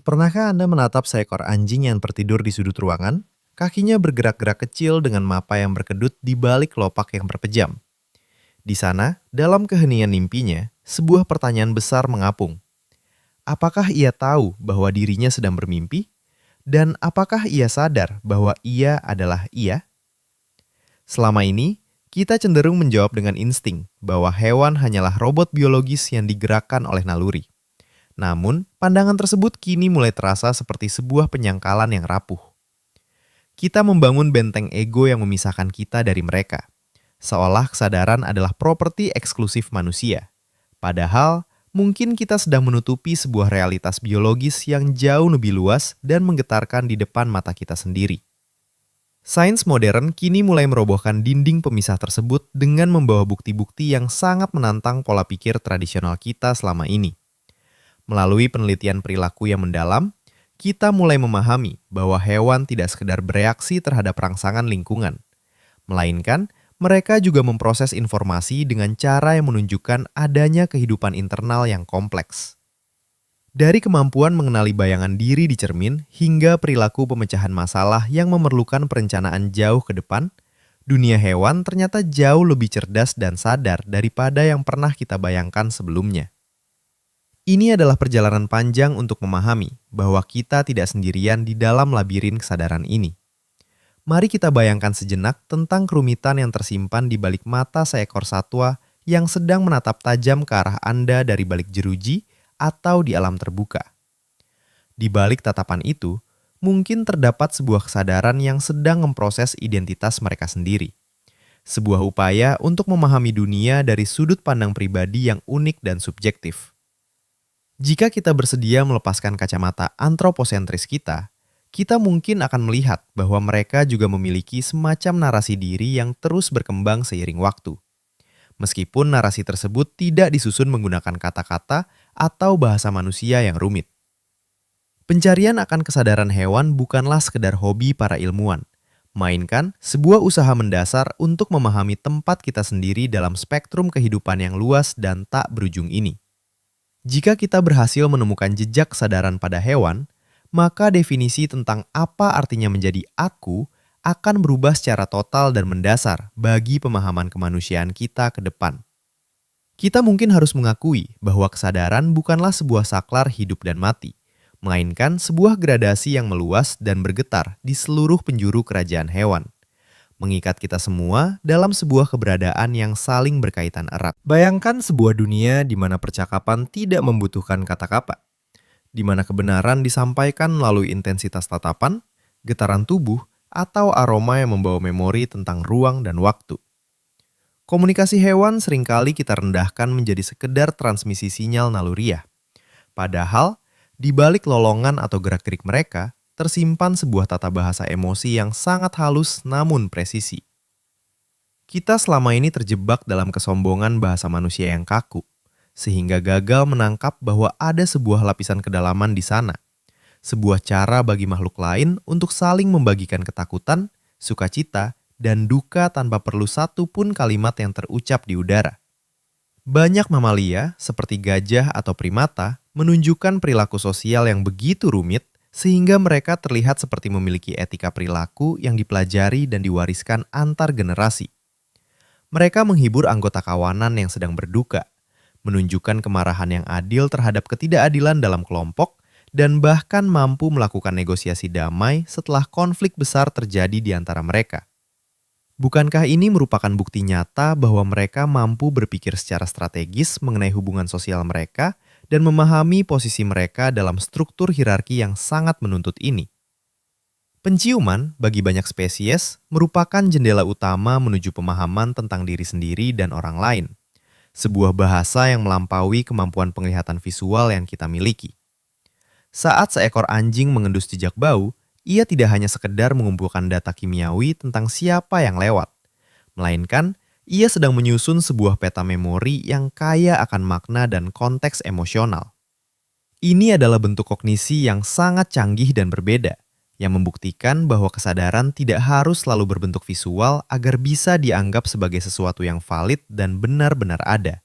Pernahkah Anda menatap seekor anjing yang tertidur di sudut ruangan? Kakinya bergerak-gerak kecil dengan mapa yang berkedut di balik kelopak yang berpejam. Di sana, dalam keheningan mimpinya, sebuah pertanyaan besar mengapung. Apakah ia tahu bahwa dirinya sedang bermimpi? Dan apakah ia sadar bahwa ia adalah ia? Selama ini, kita cenderung menjawab dengan insting bahwa hewan hanyalah robot biologis yang digerakkan oleh naluri. Namun, pandangan tersebut kini mulai terasa seperti sebuah penyangkalan yang rapuh. Kita membangun benteng ego yang memisahkan kita dari mereka, seolah kesadaran adalah properti eksklusif manusia. Padahal, mungkin kita sedang menutupi sebuah realitas biologis yang jauh lebih luas dan menggetarkan di depan mata kita sendiri. Sains modern kini mulai merobohkan dinding pemisah tersebut dengan membawa bukti-bukti yang sangat menantang pola pikir tradisional kita selama ini. Melalui penelitian perilaku yang mendalam, kita mulai memahami bahwa hewan tidak sekedar bereaksi terhadap rangsangan lingkungan, melainkan mereka juga memproses informasi dengan cara yang menunjukkan adanya kehidupan internal yang kompleks. Dari kemampuan mengenali bayangan diri di cermin hingga perilaku pemecahan masalah yang memerlukan perencanaan jauh ke depan, dunia hewan ternyata jauh lebih cerdas dan sadar daripada yang pernah kita bayangkan sebelumnya. Ini adalah perjalanan panjang untuk memahami bahwa kita tidak sendirian di dalam labirin kesadaran ini. Mari kita bayangkan sejenak tentang kerumitan yang tersimpan di balik mata seekor satwa yang sedang menatap tajam ke arah Anda dari balik jeruji atau di alam terbuka. Di balik tatapan itu, mungkin terdapat sebuah kesadaran yang sedang memproses identitas mereka sendiri. Sebuah upaya untuk memahami dunia dari sudut pandang pribadi yang unik dan subjektif. Jika kita bersedia melepaskan kacamata antroposentris kita mungkin akan melihat bahwa mereka juga memiliki semacam narasi diri yang terus berkembang seiring waktu. Meskipun narasi tersebut tidak disusun menggunakan kata-kata atau bahasa manusia yang rumit. Pencarian akan kesadaran hewan bukanlah sekedar hobi para ilmuwan, melainkan sebuah usaha mendasar untuk memahami tempat kita sendiri dalam spektrum kehidupan yang luas dan tak berujung ini. Jika kita berhasil menemukan jejak kesadaran pada hewan, maka definisi tentang apa artinya menjadi aku akan berubah secara total dan mendasar bagi pemahaman kemanusiaan kita ke depan. Kita mungkin harus mengakui bahwa kesadaran bukanlah sebuah saklar hidup dan mati, melainkan sebuah gradasi yang meluas dan bergetar di seluruh penjuru kerajaan hewan, mengikat kita semua dalam sebuah keberadaan yang saling berkaitan erat. Bayangkan sebuah dunia di mana percakapan tidak membutuhkan kata-kata, di mana kebenaran disampaikan melalui intensitas tatapan, getaran tubuh, atau aroma yang membawa memori tentang ruang dan waktu. Komunikasi hewan seringkali kita rendahkan menjadi sekedar transmisi sinyal naluriah. Padahal, di balik lolongan atau gerak-gerik mereka, tersimpan sebuah tata bahasa emosi yang sangat halus namun presisi. Kita selama ini terjebak dalam kesombongan bahasa manusia yang kaku, sehingga gagal menangkap bahwa ada sebuah lapisan kedalaman di sana. Sebuah cara bagi makhluk lain untuk saling membagikan ketakutan, sukacita, dan duka tanpa perlu satu pun kalimat yang terucap di udara. Banyak mamalia, seperti gajah atau primata, menunjukkan perilaku sosial yang begitu rumit sehingga mereka terlihat seperti memiliki etika perilaku yang dipelajari dan diwariskan antar generasi. Mereka menghibur anggota kawanan yang sedang berduka, menunjukkan kemarahan yang adil terhadap ketidakadilan dalam kelompok, dan bahkan mampu melakukan negosiasi damai setelah konflik besar terjadi di antara mereka. Bukankah ini merupakan bukti nyata bahwa mereka mampu berpikir secara strategis mengenai hubungan sosial mereka dan memahami posisi mereka dalam struktur hierarki yang sangat menuntut ini? Penciuman bagi banyak spesies merupakan jendela utama menuju pemahaman tentang diri sendiri dan orang lain. Sebuah bahasa yang melampaui kemampuan penglihatan visual yang kita miliki. Saat seekor anjing mengendus jejak bau, ia tidak hanya sekedar mengumpulkan data kimiawi tentang siapa yang lewat, melainkan ia sedang menyusun sebuah peta memori yang kaya akan makna dan konteks emosional. Ini adalah bentuk kognisi yang sangat canggih dan berbeda, yang membuktikan bahwa kesadaran tidak harus selalu berbentuk visual agar bisa dianggap sebagai sesuatu yang valid dan benar-benar ada.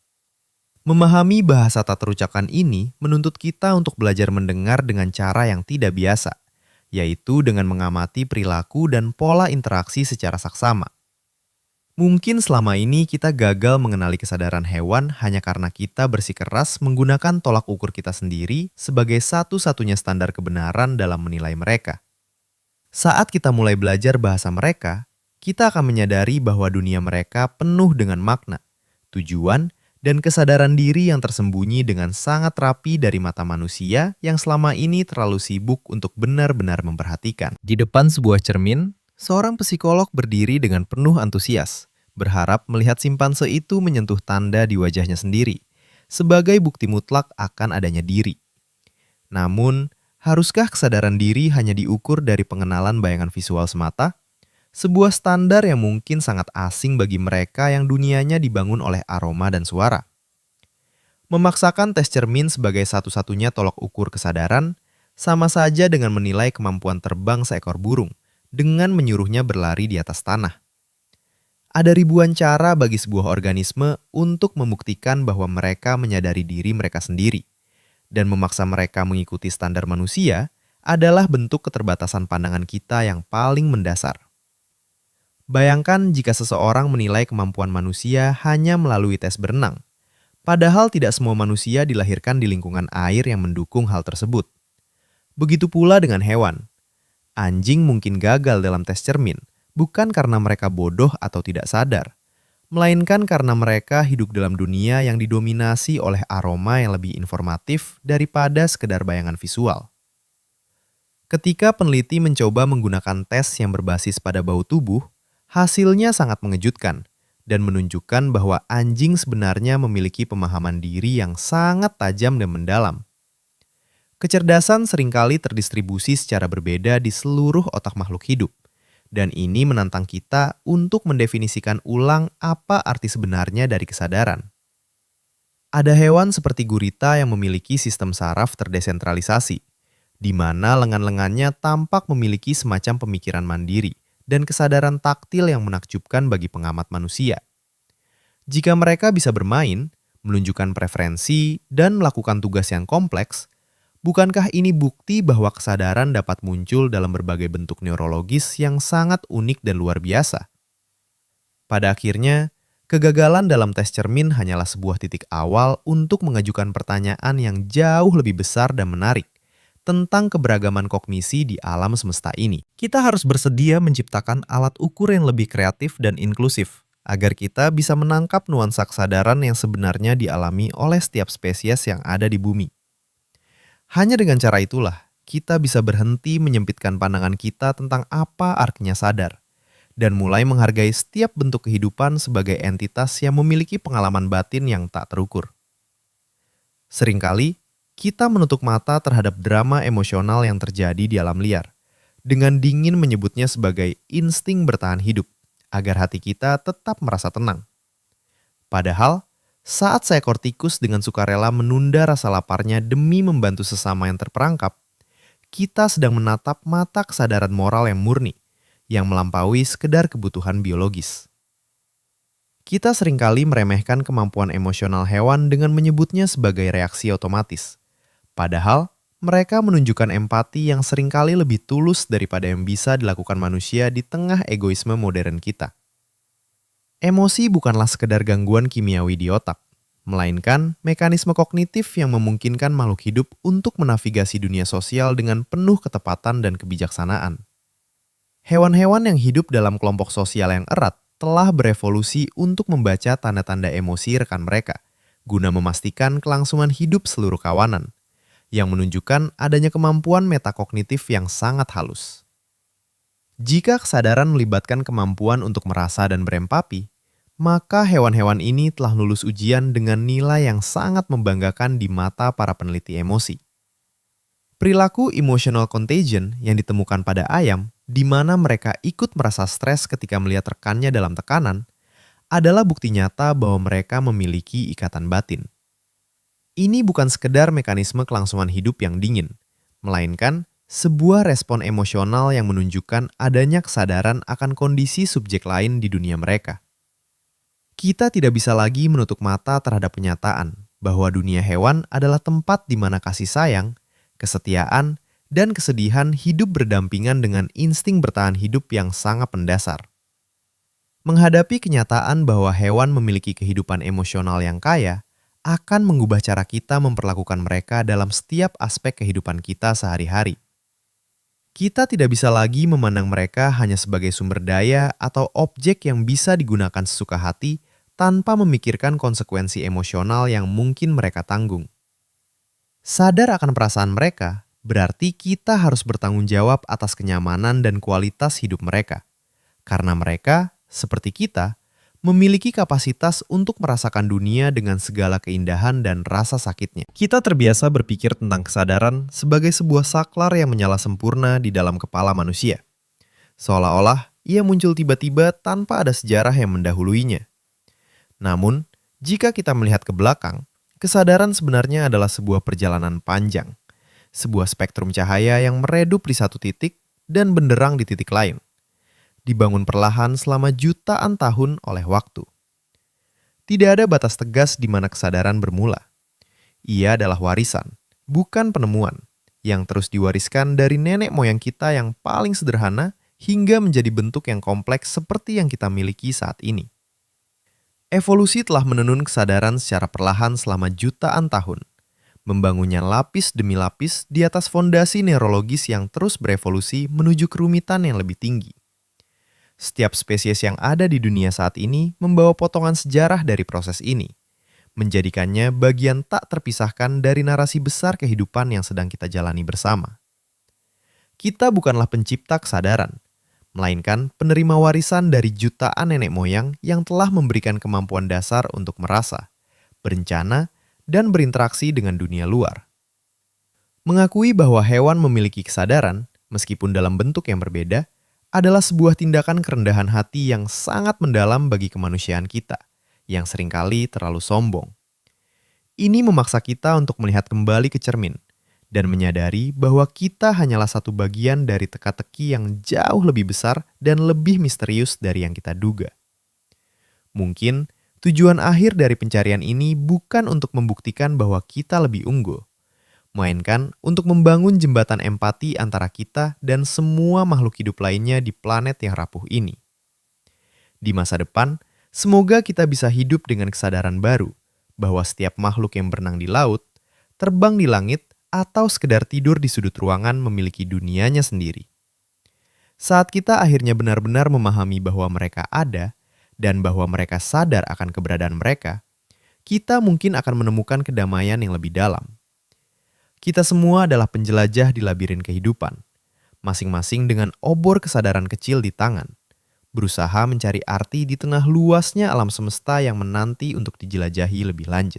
Memahami bahasa tak terucapkan ini menuntut kita untuk belajar mendengar dengan cara yang tidak biasa, yaitu dengan mengamati perilaku dan pola interaksi secara saksama. Mungkin selama ini kita gagal mengenali kesadaran hewan hanya karena kita bersikeras menggunakan tolak ukur kita sendiri sebagai satu-satunya standar kebenaran dalam menilai mereka. Saat kita mulai belajar bahasa mereka, kita akan menyadari bahwa dunia mereka penuh dengan makna, tujuan, dan kesadaran diri yang tersembunyi dengan sangat rapi dari mata manusia yang selama ini terlalu sibuk untuk benar-benar memperhatikan. Di depan sebuah cermin, seorang psikolog berdiri dengan penuh antusias, berharap melihat simpanse itu menyentuh tanda di wajahnya sendiri, sebagai bukti mutlak akan adanya diri. Namun, haruskah kesadaran diri hanya diukur dari pengenalan bayangan visual semata? Sebuah standar yang mungkin sangat asing bagi mereka yang dunianya dibangun oleh aroma dan suara. Memaksakan tes cermin sebagai satu-satunya tolak ukur kesadaran, sama saja dengan menilai kemampuan terbang seekor burung, dengan menyuruhnya berlari di atas tanah. Ada ribuan cara bagi sebuah organisme untuk membuktikan bahwa mereka menyadari diri mereka sendiri, dan memaksa mereka mengikuti standar manusia adalah bentuk keterbatasan pandangan kita yang paling mendasar. Bayangkan jika seseorang menilai kemampuan manusia hanya melalui tes berenang, padahal tidak semua manusia dilahirkan di lingkungan air yang mendukung hal tersebut. Begitu pula dengan hewan. Anjing mungkin gagal dalam tes cermin, bukan karena mereka bodoh atau tidak sadar, melainkan karena mereka hidup dalam dunia yang didominasi oleh aroma yang lebih informatif daripada sekedar bayangan visual. Ketika peneliti mencoba menggunakan tes yang berbasis pada bau tubuh, hasilnya sangat mengejutkan dan menunjukkan bahwa anjing sebenarnya memiliki pemahaman diri yang sangat tajam dan mendalam. Kecerdasan seringkali terdistribusi secara berbeda di seluruh otak makhluk hidup, dan ini menantang kita untuk mendefinisikan ulang apa arti sebenarnya dari kesadaran. Ada hewan seperti gurita yang memiliki sistem saraf terdesentralisasi, di mana lengan-lengannya tampak memiliki semacam pemikiran mandiri dan kesadaran taktil yang menakjubkan bagi pengamat manusia. Jika mereka bisa bermain, menunjukkan preferensi, dan melakukan tugas yang kompleks, bukankah ini bukti bahwa kesadaran dapat muncul dalam berbagai bentuk neurologis yang sangat unik dan luar biasa? Pada akhirnya, kegagalan dalam tes cermin hanyalah sebuah titik awal untuk mengajukan pertanyaan yang jauh lebih besar dan menarik tentang keberagaman kognisi di alam semesta ini. Kita harus bersedia menciptakan alat ukur yang lebih kreatif dan inklusif, agar kita bisa menangkap nuansa kesadaran yang sebenarnya dialami oleh setiap spesies yang ada di bumi. Hanya dengan cara itulah, kita bisa berhenti menyempitkan pandangan kita tentang apa artinya sadar, dan mulai menghargai setiap bentuk kehidupan sebagai entitas yang memiliki pengalaman batin yang tak terukur. Seringkali, kita menutup mata terhadap drama emosional yang terjadi di alam liar, dengan dingin menyebutnya sebagai insting bertahan hidup, agar hati kita tetap merasa tenang. Padahal, saat seekor tikus dengan sukarela menunda rasa laparnya demi membantu sesama yang terperangkap, kita sedang menatap mata kesadaran moral yang murni, yang melampaui sekedar kebutuhan biologis. Kita seringkali meremehkan kemampuan emosional hewan dengan menyebutnya sebagai reaksi otomatis. Padahal, mereka menunjukkan empati yang seringkali lebih tulus daripada yang bisa dilakukan manusia di tengah egoisme modern kita. Emosi bukanlah sekedar gangguan kimiawi di otak, melainkan mekanisme kognitif yang memungkinkan makhluk hidup untuk menavigasi dunia sosial dengan penuh ketepatan dan kebijaksanaan. Hewan-hewan yang hidup dalam kelompok sosial yang erat telah berevolusi untuk membaca tanda-tanda emosi rekan mereka, guna memastikan kelangsungan hidup seluruh kawanan, yang menunjukkan adanya kemampuan metakognitif yang sangat halus. Jika kesadaran melibatkan kemampuan untuk merasa dan berempati, maka hewan-hewan ini telah lulus ujian dengan nilai yang sangat membanggakan di mata para peneliti emosi. Perilaku emotional contagion yang ditemukan pada ayam, di mana mereka ikut merasa stres ketika melihat rekannya dalam tekanan, adalah bukti nyata bahwa mereka memiliki ikatan batin. Ini bukan sekedar mekanisme kelangsungan hidup yang dingin, melainkan sebuah respon emosional yang menunjukkan adanya kesadaran akan kondisi subjek lain di dunia mereka. Kita tidak bisa lagi menutup mata terhadap kenyataan bahwa dunia hewan adalah tempat di mana kasih sayang, kesetiaan, dan kesedihan hidup berdampingan dengan insting bertahan hidup yang sangat mendasar. Menghadapi kenyataan bahwa hewan memiliki kehidupan emosional yang kaya, akan mengubah cara kita memperlakukan mereka dalam setiap aspek kehidupan kita sehari-hari. Kita tidak bisa lagi memandang mereka hanya sebagai sumber daya atau objek yang bisa digunakan sesuka hati tanpa memikirkan konsekuensi emosional yang mungkin mereka tanggung. Sadar akan perasaan mereka, berarti kita harus bertanggung jawab atas kenyamanan dan kualitas hidup mereka. Karena mereka, seperti kita, memiliki kapasitas untuk merasakan dunia dengan segala keindahan dan rasa sakitnya. Kita terbiasa berpikir tentang kesadaran sebagai sebuah saklar yang menyala sempurna di dalam kepala manusia. Seolah-olah ia muncul tiba-tiba tanpa ada sejarah yang mendahuluinya. Namun, jika kita melihat ke belakang, kesadaran sebenarnya adalah sebuah perjalanan panjang. Sebuah spektrum cahaya yang meredup di satu titik dan benderang di titik lain. Dibangun perlahan selama jutaan tahun oleh waktu. Tidak ada batas tegas di mana kesadaran bermula. Ia adalah warisan, bukan penemuan, yang terus diwariskan dari nenek moyang kita yang paling sederhana hingga menjadi bentuk yang kompleks seperti yang kita miliki saat ini. Evolusi telah menenun kesadaran secara perlahan selama jutaan tahun, membangunnya lapis demi lapis di atas fondasi neurologis yang terus berevolusi menuju kerumitan yang lebih tinggi. Setiap spesies yang ada di dunia saat ini membawa potongan sejarah dari proses ini, menjadikannya bagian tak terpisahkan dari narasi besar kehidupan yang sedang kita jalani bersama. Kita bukanlah pencipta kesadaran, melainkan penerima warisan dari jutaan nenek moyang yang telah memberikan kemampuan dasar untuk merasa, berencana, dan berinteraksi dengan dunia luar. Mengakui bahwa hewan memiliki kesadaran, meskipun dalam bentuk yang berbeda, adalah sebuah tindakan kerendahan hati yang sangat mendalam bagi kemanusiaan kita, yang seringkali terlalu sombong. Ini memaksa kita untuk melihat kembali ke cermin, dan menyadari bahwa kita hanyalah satu bagian dari teka-teki yang jauh lebih besar dan lebih misterius dari yang kita duga. Mungkin, tujuan akhir dari pencarian ini bukan untuk membuktikan bahwa kita lebih unggul, melainkan untuk membangun jembatan empati antara kita dan semua makhluk hidup lainnya di planet yang rapuh ini. Di masa depan, semoga kita bisa hidup dengan kesadaran baru, bahwa setiap makhluk yang berenang di laut, terbang di langit, atau sekedar tidur di sudut ruangan memiliki dunianya sendiri. Saat kita akhirnya benar-benar memahami bahwa mereka ada, dan bahwa mereka sadar akan keberadaan mereka, kita mungkin akan menemukan kedamaian yang lebih dalam. Kita semua adalah penjelajah di labirin kehidupan, masing-masing dengan obor kesadaran kecil di tangan, berusaha mencari arti di tengah luasnya alam semesta yang menanti untuk dijelajahi lebih lanjut.